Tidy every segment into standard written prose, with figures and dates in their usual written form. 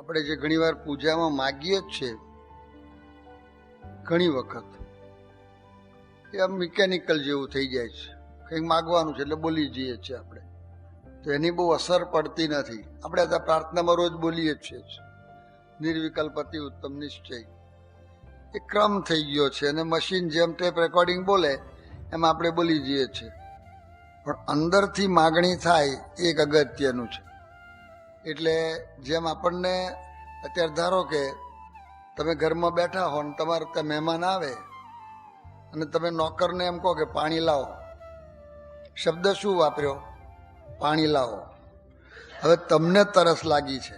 આપણે જે ઘણીવાર પૂજામાં માગીએ જ છે, ઘણી વખત એ આમ મિકેનિકલ જેવું થઈ જાય છે. કંઈક માગવાનું છે એટલે બોલી જઈએ છીએ આપણે, તો એની બહુ અસર પડતી નથી. આપણે ત્યાં પ્રાર્થનામાં રોજ બોલીએ જ છીએ, નિર્વિકલ્પતિ ઉત્તમ નિશ્ચય. એ ક્રમ થઈ ગયો છે અને મશીન જેમ ટેપ રેકોર્ડિંગ બોલે એમ આપણે બોલી જઈએ છીએ. પણ અંદરથી માગણી થાય એ એક અગત્યનું છે. એટલે જેમ આપણને અત્યારે ધારો કે તમે ઘરમાં બેઠા હો ને તમારે ત્યાં મહેમાન આવે અને તમે નોકરને એમ કહો કે પાણી લાવો, શબ્દ શું વાપર્યો? પાણી લાવો. હવે તમને તરસ લાગી છે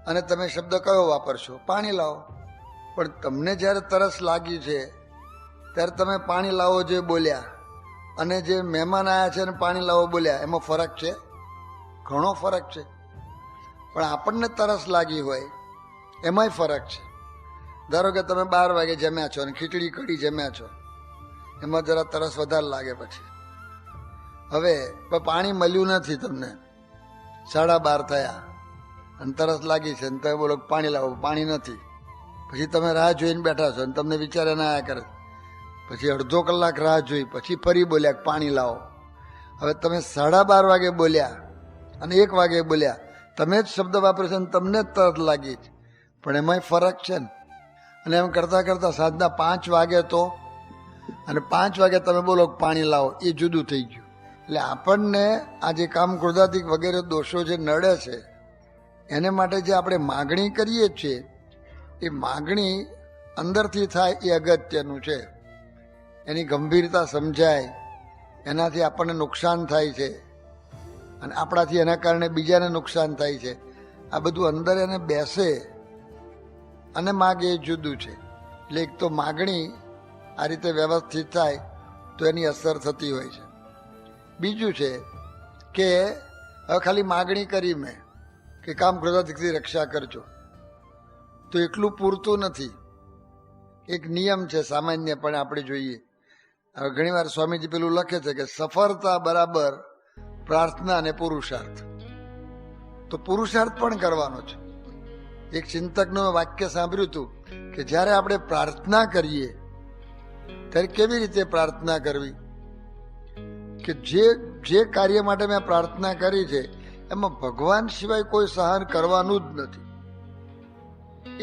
અને તમે શબ્દ કયો વાપરશો? પાણી લાવો. પણ તમને જ્યારે તરસ લાગી છે ત્યારે તમે પાણી લાવો જે બોલ્યા અને જે મહેમાન આવ્યા છે અને પાણી લાવો બોલ્યા, એમાં ફરક છે? ઘણો ફરક છે. પણ આપણને તરસ લાગી હોય એમાંય ફરક છે. ધારો કે તમે 12 વાગે જમ્યા છો અને ખીચડી કઢી જમ્યા છો, એમાં જરા તરસ વધારે લાગે. પછી હવે પાણી મળ્યું નથી, તમને 12:30 થયા અને તરસ લાગી છે અને તમે બોલો પાણી લાવો, પાણી નથી. પછી તમે રાહ જોઈને બેઠા છો અને તમને વિચારે ના આવ્યા કરે. પછી અડધો કલાક રાહ જોઈ, પછી ફરી બોલ્યા કે પાણી લાવો. હવે તમે 12:30 વાગે બોલ્યા અને 1 વાગે બોલ્યા, તમે જ શબ્દ વાપર્યો છે અને તમને જ તરસ લાગી છે, પણ એમાંય ફરક છે ને. અને એમ કરતાં કરતાં સાંજના 5 વાગે તો અને 5 વાગે તમે બોલો પાણી લાવો, એ જુદું થઈ ગયું. એટલે આપણને આ જે કામ ક્રોધાધિક વગેરે દોષો જે નડે છે એને માટે જે આપણે માગણી કરીએ છીએ, એ માગણી અંદરથી થાય એ અગત્યનું છે. એની ગંભીરતા સમજાય, એનાથી આપણને નુકસાન થાય છે અને આપણાથી એના કારણે બીજાને નુકસાન થાય છે. આ બધું અંદર એને બેસે અને માગે એ જુદું છે. એટલે એક તો માગણી આ રીતે વ્યવસ્થિત થાય તો એની અસર થતી હોય છે. બીજું છે કે હવે ખાલી માગણી કરી મેં કે કામ ક્રોધાધિકથી રક્ષા કરજો, તો એટલું પૂરતું નથી. એક નિયમ છે સામાન્યપણે આપણે જોઈએ. હવે ઘણી વાર સ્વામીજી પેલું લખે છે કે સફળતા બરાબર પ્રાર્થના અને પુરુષાર્થ. તો પુરુષાર્થ પણ કરવાનો છે. એક ચિંતકનું વાક્ય સાંભળ્યું હતું કે જ્યારે આપણે પ્રાર્થના કરીએ ત્યારે કેવી રીતે પ્રાર્થના કરવી, કે જે કાર્ય માટે મેં પ્રાર્થના કરી છે એમાં ભગવાન સિવાય કોઈ સહાય કરવાનું જ નથી.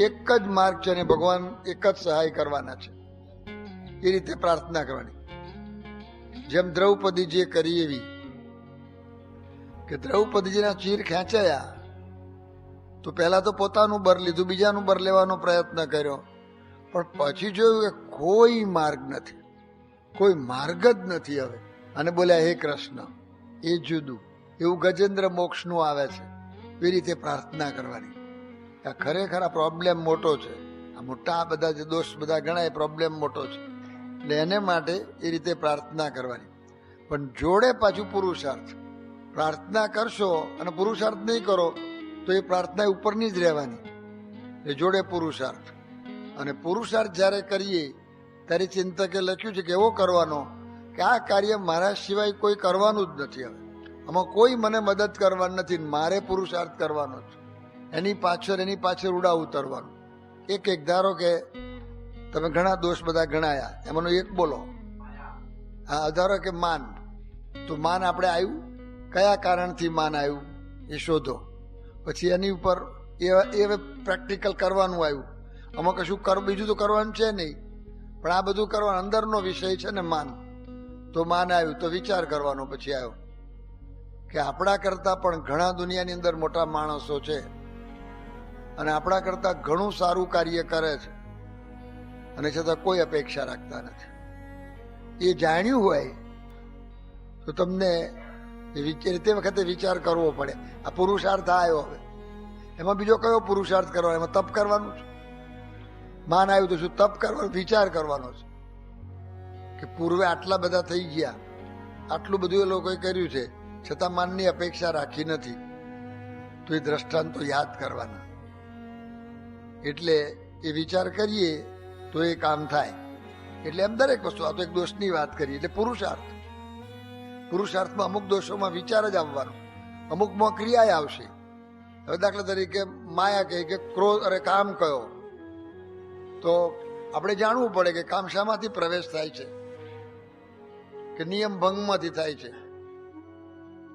એક જ માર્ગ છે અને ભગવાન એક જ સહાય કરવાના છે. એ રીતે પ્રાર્થના કરવાની. જેમ દ્રૌપદીજીએ કરી એવી કે દ્રૌપદીજીના ચીર ખેંચાયા તો પહેલા તો પોતાનું બર લીધું, બીજાનું બર લેવાનો પ્રયત્ન કર્યો, પણ પછી જોયું કે કોઈ માર્ગ નથી, કોઈ માર્ગ જ નથી. હવે અને બોલ્યા હે કૃષ્ણ, એ જુદું. એવું ગજેન્દ્ર મોક્ષનું આવે છે. એ રીતે પ્રાર્થના કરવાની. આ ખરેખર આ પ્રોબ્લેમ મોટો છે. આ મોટા બધા જે દોષ બધા ગણાય પ્રોબ્લેમ મોટો છે. એટલે એને માટે એ રીતે પ્રાર્થના કરવાની. પણ જોડે પાછું પુરુષાર્થ. પ્રાર્થના કરશો અને પુરુષાર્થ નહીં કરો તો એ પ્રાર્થના ઉપરની જ રહેવાની. એ જોડે પુરુષાર્થ. અને પુરુષાર્થ જ્યારે કરીએ ત્યારે ચિંતકે લખ્યું છે કે એવો કરવાનો કે આ કાર્ય મારા સિવાય કોઈ કરવાનું જ નથી. હવે આમાં કોઈ મને મદદ કરવાની નથી, મારે પુરુષાર્થ કરવાનો છે. એની પાછળ ઉડા ઉતરવાનું. એક ધારો કે તમે ઘણા દોષ બધા ગણાયા, એમાંનો એક બોલો. હા, ધારો કે માન. તો માન આપણે આવ્યું, કયા કારણથી માન આવ્યું એ શોધો. પછી એની ઉપર એ પ્રેક્ટિકલ કરવાનું આવ્યું. આમાં કશું બીજું તો કરવાનું છે નહીં, પણ આ બધું કરવાનું અંદરનો વિષય છે ને માન. તો માન આવ્યું તો વિચાર કરવાનો પછી આવ્યો કે આપણા કરતા પણ ઘણા દુનિયાની અંદર મોટા માણસો છે અને આપણા કરતા ઘણું સારું કાર્ય કરે છે અને છતાં કોઈ અપેક્ષા રાખતા નથી. એ જાણ્યું હોય તો તમને તે વખતે વિચાર કરવો પડે. આ પુરુષાર્થ આવ્યો, હવે એમાં બીજો કયો પુરુષાર્થ કરવાનો? એમાં તપ કરવાનું છે. માન આવ્યું તો શું તપ કરવાનું? વિચાર કરવાનો છે કે પૂર્વે આટલા બધા થઈ ગયા, આટલું બધું એ લોકોએ કર્યું છે, છતાં માનની અપેક્ષા રાખી નથી, તો એ દ્રષ્ટાંતો યાદ કરવાના. એટલે એ વિચાર કરીએ તો એ કામ થાય. એટલે એમ દરેક વસ્તુ, આ તો એક દોષની વાત કરી. એટલે પુરુષાર્થ. પુરુષાર્થમાં અમુક દોષોમાં વિચાર જ આવવાનો, અમુકમાં ક્રિયા આવશે હવે દાખલા તરીકે માયા કહે કે ક્રોધ અરે કામ કયો, તો આપણે જાણવું પડે કે કામ શામાંથી પ્રવેશ થાય છે, કે નિયમ ભંગમાંથી થાય છે.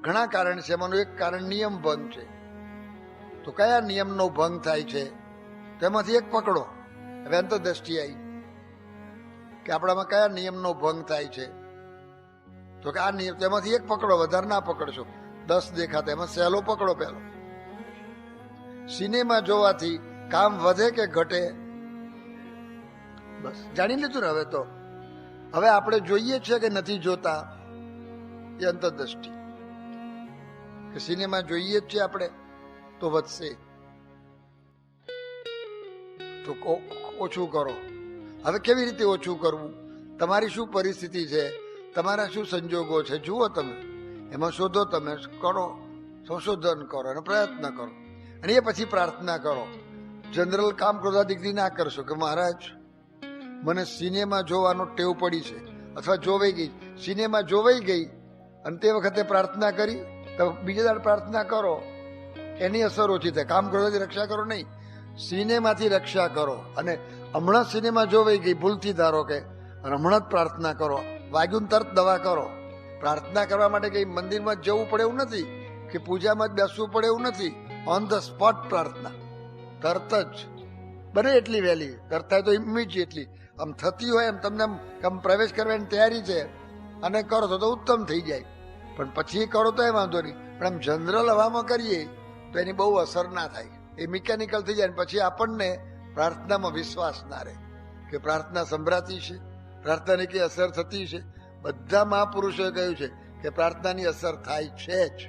ઘણા કારણ છે, એમાંનું એક કારણ નિયમ ભંગ છે. તો કયા નિયમનો ભંગ થાય છે તેમાંથી એક પકડો. હવે અંતરદ્રષ્ટિ આવી કે આપણામાં કયા નિયમનો ભંગ થાય છે, તો કે આ નિયમ, તેમાંથી એક પકડો, વધારે ના પકડશો. 10 દેખાતા એમાં સહેલો પકડો. પહેલો, સિનેમા જોવાથી કામ વધે કે ઘટે? બસ જાણી લીધું ને. હવે તો હવે આપણે જોઈએ છે કે નથી જોતા, એ અંતરદ્રષ્ટિ. કે સિનેમા જોઈએ જ છે આપણે તો વધશે, તો ઓછું કરો. હવે કેવી રીતે ઓછું કરવું? તમારી શું પરિસ્થિતિ છે, તમારા શું સંજોગો છે, જુઓ તમે, એમાં શોધો, તમે કરો, સંશોધન કરો અને પ્રયત્ન કરો. અને એ પછી પ્રાર્થના કરો. જનરલ કામ ક્રોધાદિકથી ના કરશો કે મહારાજ મને સિનેમા જોવાનો ટેવ પડી છે, અથવા જોવાઈ ગઈ, સિનેમા જોવાઈ ગઈ અને તે વખતે પ્રાર્થના કરી, તો બીજા દાડ પ્રાર્થના કરો, એની અસર ઓછી થાય. કામ ક્રોધથી રક્ષા કરો નહીં, સિનેમાથી રક્ષા કરો. અને હમણાં સિનેમા જોવાઈ ગઈ ભૂલથી, ધારો કે, અને હમણાં જ પ્રાર્થના કરો. વાગ્યું તરત દવા કરો. પ્રાર્થના કરવા માટે કઈ મંદિરમાં જ જવું પડે એવું નથી, કે પૂજામાં જ બેસવું પડે એવું નથી. ઓન ધ સ્પોટ પ્રાર્થના, તરત જ, બને એટલી વહેલી. તરત થાય તો ઇમિડિયેટલી. આમ થતી હોય એમ તમને આમ પ્રવેશ કરવાની તૈયારી છે અને કરો તો ઉત્તમ થઈ જાય. પણ પછી કરો તો એ વાંધો નહીં. પણ આમ જનરલ હવામાં કરીએ તો એની બહુ અસર ના થાય, એ મિકેનિકલ થઈ જાય. પછી આપણને પ્રાર્થનામાં વિશ્વાસ ના રહે કે પ્રાર્થના સંભળાતી છે, પ્રાર્થનાની કઈ અસર થતી છે. બધા મહાપુરુષોએ કહ્યું છે કે પ્રાર્થનાની અસર થાય છે જ.